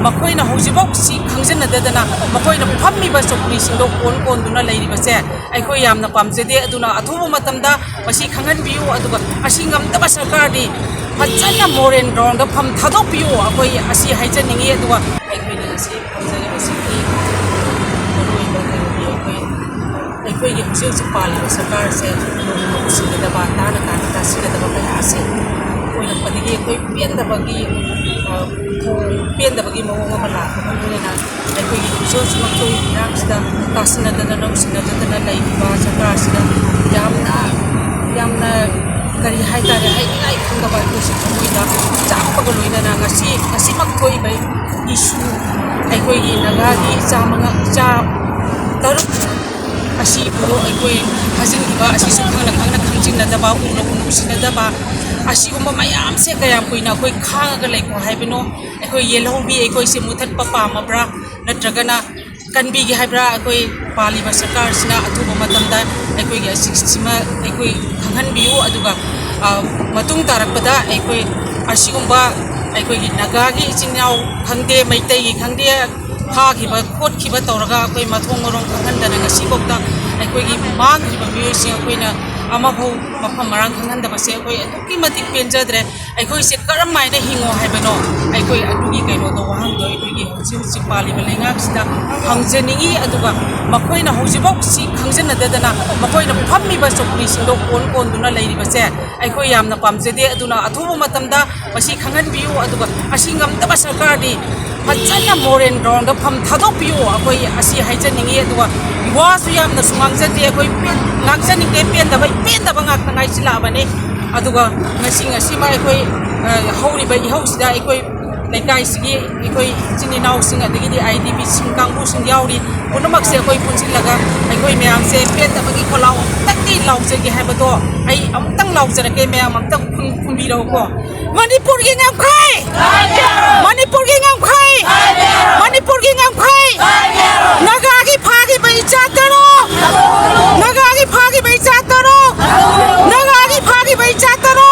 मखोइना हौजिबोक सि खंजनददना मखोइना फम्मिबा चौकरीसिंदो कोन लेरिबसे अखोइ यामना पामजदे अदुना अथुबा मतमदा मसि खंगनबियु अदुगा असि ngамदबा सरकारदि फजना moraine ground फम थादोपियु अखोइ असि हाइजनिंगि अदुगा अखोइनि असि फजरबसि अखोइ हौजिक पालिबा सरकारसे सिगदबा ताना ताना सिगदबा कयासे कोइना पदिगे अखोइ पेंदबगी मवोंग अमा लाखबनिना अखोइगी हौजिक मखोइ रांसिदा तासिनदना नौसिनदना लैबा सरकारसिदा यामना करी हाइतारे हाइनिङाइ खंदबा अखोइसि थमोइदा चाकपगा लोइनना ngasi मखोइबै इशु अखोइगी नगागी चा तरुक असी पुरो अखोइ हजिनगिबा असिसु खंना खंजिनदबा उनुसिनदबा असिगुम्बा मयाम से कयाम कुइना अखोइ खांगा लैको हाइबनो अखोइ येलौबी अखोइसे मुथतपा पामब्रा नत्रगना कनबीगी हाइब्रा अखोइ पालिबा सरकारसिना अथुबा मतमदा अखोइगी असिसिमा अखोइ खंहनबियु अदुगा मतुंग तारकपदा अखोइ असिगुम्बा अखोइगी नगागी इचिनाउ खंदे मैतैगी खंदे फाखिबा खोटखिबा तौरगा अखोइ मथोंग मरोंग खंहनदना ngasiबोक्ता अखोइगी मांगरिबा मियोइसिं अखोइना अमाफौ मफम मरांग खंहनदबसे अखोइ अदुकी मतिक पेंजद्रे अखोइसे करमाइना हिंगो हाइबनो अखोइ अदुगी कैनोदो वहांदो अखोइगी हौजिक पालिबा लेंगाक्सिदा खंजनिंगी अदुगा मखोइना हौजिबोक सि खंजनददना मखोइना फम्मिबा चौकरीसिंदो कोन लेरिबसे अखोइ यामना पामजदे अदुना अथुबा मतमदा मसि खंगनबियु अदुगा असि ngамदबा सरकारदि फजना मोरेन ग्राउंड फम थादोपियु अखोइ असि हाइजनिंगी अदुगा वासु यामना सुंगांजदे अखोइ ngakjaniंगे पेंदबा ngakनाइ सिलाबने अदुगा ngasiमा अखोइ हौरिबा इहौसिदा अखोइ लेकाइसिगी अखोइ चिनिनाउसिंग अदगिदि आईडीबी सिंग कांगबुसिंग याउरि पुनमक्से अखोइ पुनसिलगा अखोइ मयामसे पेंदबगी खोलाउ तक्ति लाउजगे हाइबदो आई अमतंग लाउजरके मयाम अमतंग खुंबिरौको मणिपुरगी ngamkhai मणिपुरगी ngamkhai मणिपुरगी ngamkhai नगागी फागी बै चातरो नगागी फागी बै चातरो नगागी फागी बै चातरो